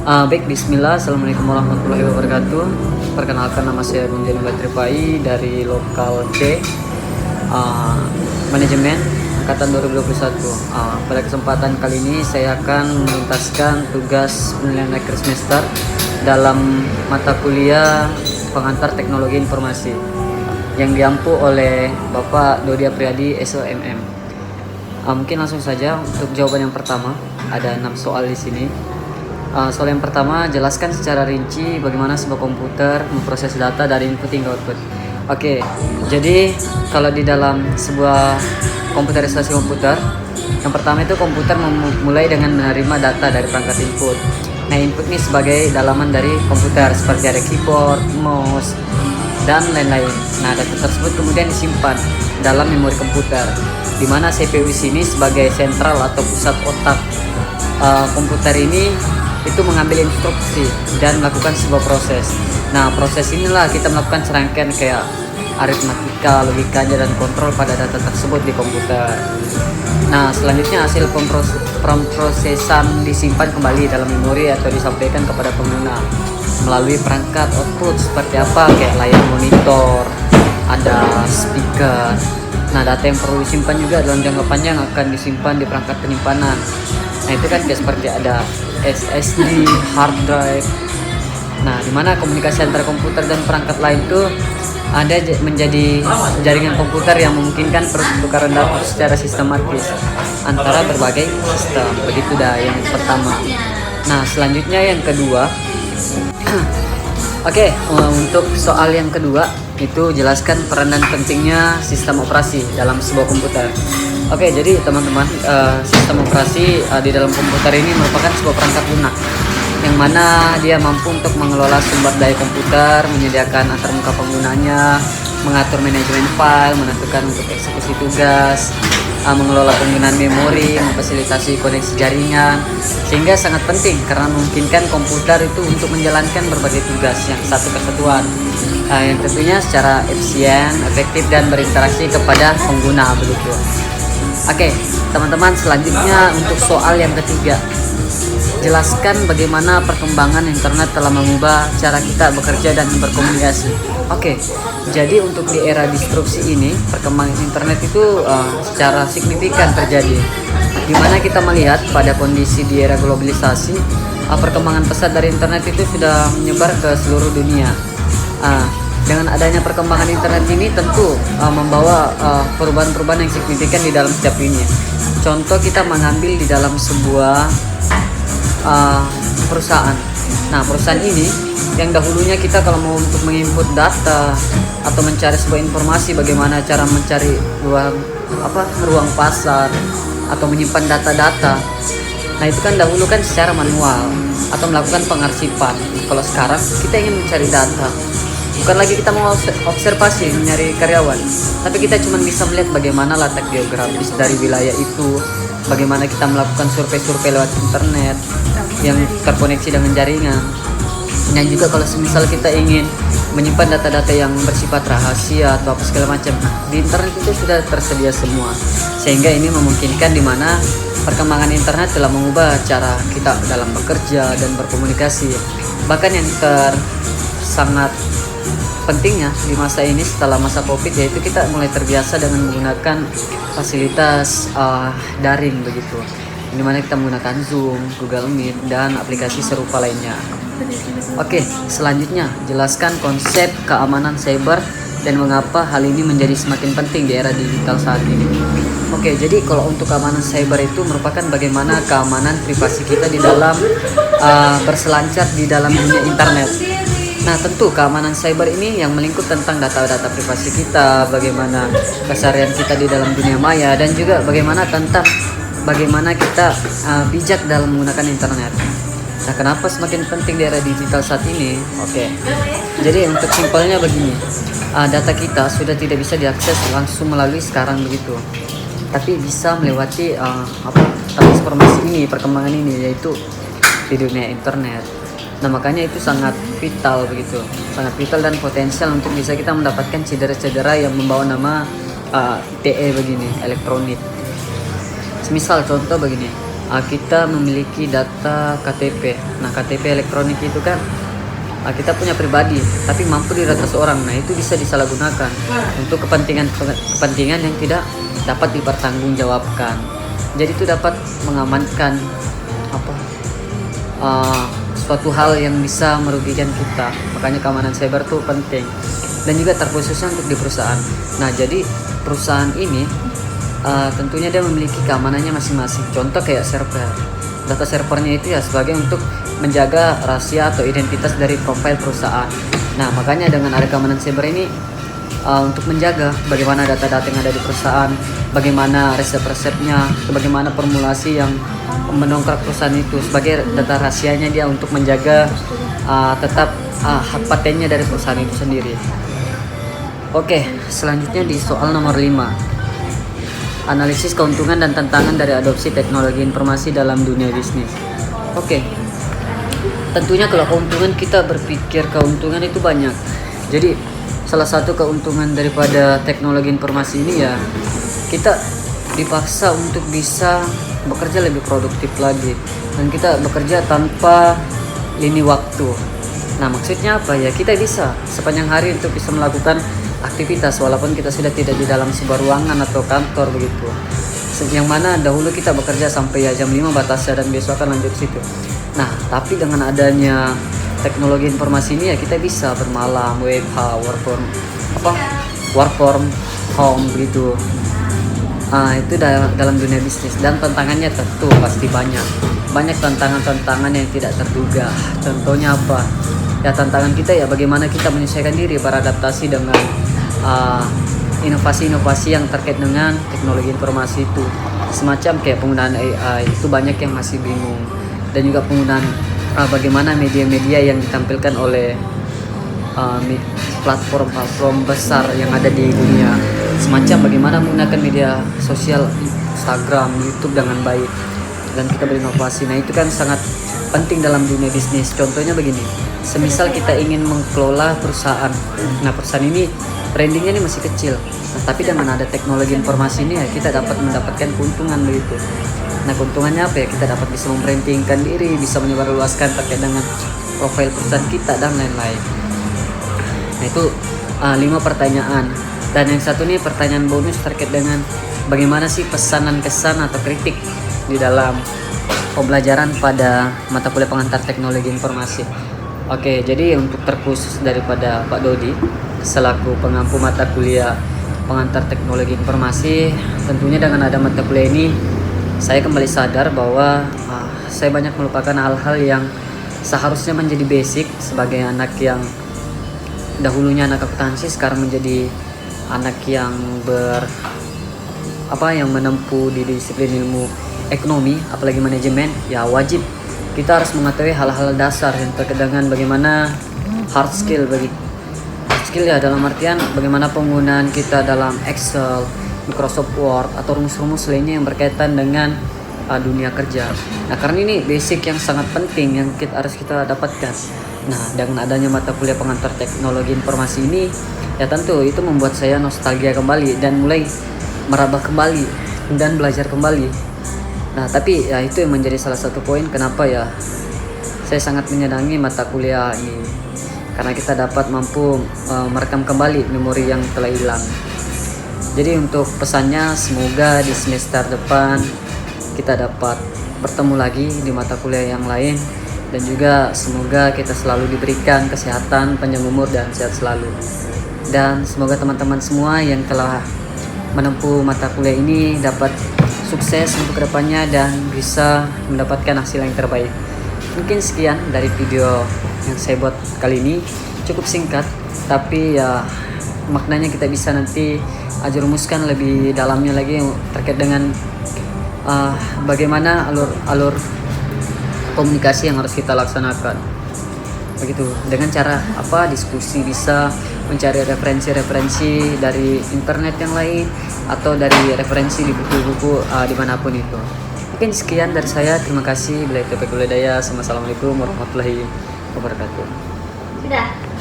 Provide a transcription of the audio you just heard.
Baik, Bismillah. Assalamualaikum warahmatullahi wabarakatuh. Perkenalkan, nama saya Gunjan Batripai dari Lokal C, Manajemen Angkatan 2021. Pada kesempatan kali ini saya akan menuntaskan tugas penilaian akhir semester dalam mata kuliah pengantar teknologi informasi yang diampu oleh Bapak Dodi Apriyadi SOMM. Mungkin langsung saja untuk jawaban yang pertama. Ada 6 soal di sini. Soal yang pertama, jelaskan secara rinci bagaimana sebuah komputer memproses data dari input hingga output. Oke, jadi kalau di dalam sebuah komputerisasi komputer, yang pertama itu komputer mulai dengan menerima data dari perangkat input. Nah, input ini sebagai dalaman dari komputer seperti ada keyboard, mouse, dan lain-lain. Nah, data tersebut kemudian disimpan dalam memori komputer, di mana CPU di sini sebagai sentral atau pusat otak komputer ini itu mengambil instruksi dan melakukan sebuah proses. Nah, proses inilah kita melakukan serangkaian kayak aritmatika, logikanya, dan kontrol pada data tersebut di komputer. Nah, selanjutnya hasil pemrosesan disimpan kembali dalam memori atau disampaikan kepada pengguna melalui perangkat output seperti apa, kayak layar monitor, ada speaker. Nah, data yang perlu disimpan juga dalam jangka panjang akan disimpan di perangkat penyimpanan. Nah, itu kan kayak seperti ada SSD, hard drive. Nah, dimana komunikasi antara komputer dan perangkat lain itu ada menjadi jaringan komputer yang memungkinkan pertukaran data secara sistematis antara berbagai sistem. Begitu dah yang pertama. Nah, selanjutnya yang kedua. Oke, untuk soal yang kedua itu jelaskan peran dan pentingnya sistem operasi dalam sebuah komputer. Oke, jadi teman-teman, sistem operasi di dalam komputer ini merupakan sebuah perangkat lunak yang mana dia mampu untuk mengelola sumber daya komputer, menyediakan antarmuka penggunanya, mengatur manajemen file, menentukan untuk eksekusi tugas, mengelola penggunaan memori, memfasilitasi koneksi jaringan, sehingga sangat penting karena memungkinkan komputer itu untuk menjalankan berbagai tugas yang satu kesatuan, yang tentunya secara efisien, efektif, dan berinteraksi kepada pengguna begitu. Oke, teman-teman, selanjutnya untuk soal yang ketiga, jelaskan bagaimana perkembangan internet telah mengubah cara kita bekerja dan berkomunikasi. Oke, jadi untuk di era disrupsi ini, perkembangan internet itu secara signifikan terjadi, di mana kita melihat pada kondisi di era globalisasi, perkembangan pesat dari internet itu sudah menyebar ke seluruh dunia. Dengan adanya perkembangan internet ini tentu membawa perubahan-perubahan yang signifikan di dalam setiap ini. Contoh, kita mengambil di dalam sebuah perusahaan. Nah, perusahaan ini yang dahulunya kita kalau mau untuk menginput data atau mencari sebuah informasi, bagaimana cara mencari ruang pasar atau menyimpan data-data. Nah, itu kan dahulu kan secara manual atau melakukan pengarsipan. Kalau sekarang kita ingin mencari data, bukan lagi kita mau observasi mencari karyawan, tapi kita cuma bisa melihat bagaimana letak geografis dari wilayah itu, bagaimana kita melakukan survei-survei lewat internet yang terkoneksi dengan jaringan. Dan juga kalau semisal kita ingin menyimpan data-data yang bersifat rahasia atau apa segala macam, di internet itu sudah tersedia semua, sehingga ini memungkinkan di mana perkembangan internet telah mengubah cara kita dalam bekerja dan berkomunikasi. Bahkan yang sangat pentingnya di masa ini setelah masa Covid, yaitu kita mulai terbiasa dengan menggunakan fasilitas daring begitu, di mana kita menggunakan Zoom, Google Meet, dan aplikasi serupa lainnya. Oke, selanjutnya jelaskan konsep keamanan cyber dan mengapa hal ini menjadi semakin penting di era digital saat ini. Oke, jadi kalau untuk keamanan cyber itu merupakan bagaimana keamanan privasi kita di dalam berselancar di dalam dunia internet. Nah, tentu keamanan cyber ini yang melingkup tentang data-data privasi kita, bagaimana keseharian kita di dalam dunia maya, dan juga bagaimana kita bijak dalam menggunakan internet. Nah, kenapa semakin penting di era digital saat ini? Oke, jadi untuk simpelnya begini, data kita sudah tidak bisa diakses langsung melalui sekarang begitu, tapi bisa melewati transformasi ini, perkembangan ini, yaitu di dunia internet. Nah, makanya itu sangat vital begitu, sangat vital dan potensial untuk bisa kita mendapatkan cedera-cedera yang membawa nama TE begini, elektronik. Misal contoh begini, kita memiliki data KTP. Nah, KTP elektronik itu kan kita punya pribadi, tapi mampu diretas orang. Nah, itu bisa disalahgunakan untuk kepentingan yang tidak dapat dipertanggungjawabkan. Jadi itu dapat mengamankan suatu hal yang bisa merugikan kita. Makanya keamanan cyber itu penting, dan juga terkhususnya untuk di perusahaan. Nah, jadi perusahaan ini tentunya dia memiliki keamanannya masing-masing. Contoh kayak server, data servernya itu ya sebagai untuk menjaga rahasia atau identitas dari profil perusahaan. Nah, makanya dengan ada keamanan cyber ini untuk menjaga bagaimana data-data yang ada di perusahaan, bagaimana resep-resepnya, bagaimana formulasi yang mendongkrak perusahaan itu sebagai data rahasianya dia untuk menjaga tetap hak patennya dari perusahaan itu sendiri. Oke, selanjutnya di soal nomor 5. Analisis keuntungan dan tantangan dari adopsi teknologi informasi dalam dunia bisnis. Oke. Tentunya kalau keuntungan, kita berpikir keuntungan itu banyak. Jadi salah satu keuntungan daripada teknologi informasi ini ya, kita dipaksa untuk bisa bekerja lebih produktif lagi, dan kita bekerja tanpa lini waktu. Nah, maksudnya apa ya? Kita bisa sepanjang hari untuk bisa melakukan aktivitas walaupun kita sudah tidak di dalam sebuah ruangan atau kantor begitu. Yang mana dahulu kita bekerja sampai ya jam 5 batasnya dan besok akan lanjut situ. Nah, tapi dengan adanya teknologi informasi ini ya kita bisa bermalam, WFH, work from home begitu. Itu dalam dunia bisnis, dan tantangannya tentu pasti banyak tantangan-tantangan yang tidak terduga. Contohnya apa? Ya, tantangan kita ya bagaimana kita menyesuaikan diri, beradaptasi dengan inovasi-inovasi yang terkait dengan teknologi informasi itu. Semacam kayak penggunaan AI itu banyak yang masih bingung, dan juga penggunaan bagaimana media-media yang ditampilkan oleh platform besar yang ada di dunia, semacam bagaimana menggunakan media sosial Instagram, YouTube dengan baik, dan kita berinovasi. Nah, itu kan sangat penting dalam dunia bisnis. Contohnya begini, semisal kita ingin mengelola perusahaan. Nah, perusahaan ini brandingnya ini masih kecil. Nah, tapi dengan ada teknologi informasi ini ya kita dapat mendapatkan keuntungan begitu. Nah, keuntungannya apa ya? Kita dapat bisa membrandingkan diri, bisa menyebarluaskan terkait dengan profil perusahaan kita dan lain-lain. Nah, itu 5 pertanyaan. Dan yang satu nih pertanyaan bonus terkait dengan bagaimana sih pesanan kesan atau kritik di dalam pembelajaran pada mata kuliah pengantar teknologi informasi. Oke, jadi untuk terkhusus daripada Pak Dodi selaku pengampu mata kuliah pengantar teknologi informasi, tentunya dengan ada mata kuliah ini saya kembali sadar bahwa saya banyak melupakan hal-hal yang seharusnya menjadi basic sebagai anak yang dahulunya anak akuntansi, sekarang menjadi anak yang yang menempuh di disiplin ilmu ekonomi, apalagi manajemen. Ya, wajib kita harus mengetahui hal-hal dasar yang terkait dengan bagaimana hard skill ya, dalam artian bagaimana penggunaan kita dalam Excel, Microsoft Word, atau rumus-rumus lainnya yang berkaitan dengan dunia kerja. Nah, karena ini basic yang sangat penting yang harus kita dapatkan. Nah, dengan adanya mata kuliah pengantar teknologi informasi ini, ya tentu itu membuat saya nostalgia kembali dan mulai meraba kembali dan belajar kembali. Nah, tapi ya itu yang menjadi salah satu poin kenapa ya saya sangat menyenangi mata kuliah ini, karena kita dapat mampu merekam kembali memori yang telah hilang. Jadi untuk pesannya, semoga di semester depan kita dapat bertemu lagi di mata kuliah yang lain, dan juga semoga kita selalu diberikan kesehatan, panjang umur, dan sehat selalu. Dan semoga teman-teman semua yang telah menempuh mata kuliah ini dapat sukses untuk kedepannya dan bisa mendapatkan hasil yang terbaik. Mungkin sekian dari video yang saya buat kali ini, cukup singkat, tapi ya maknanya kita bisa nanti rumuskan lebih dalamnya lagi terkait dengan bagaimana alur komunikasi yang harus kita laksanakan. Begitu, dengan cara diskusi, bisa mencari referensi-referensi dari internet yang lain atau dari referensi di buku-buku dimanapun itu. Mungkin sekian dari saya, terima kasih. Assalamualaikum warahmatullahi wabarakatuh. Sudah.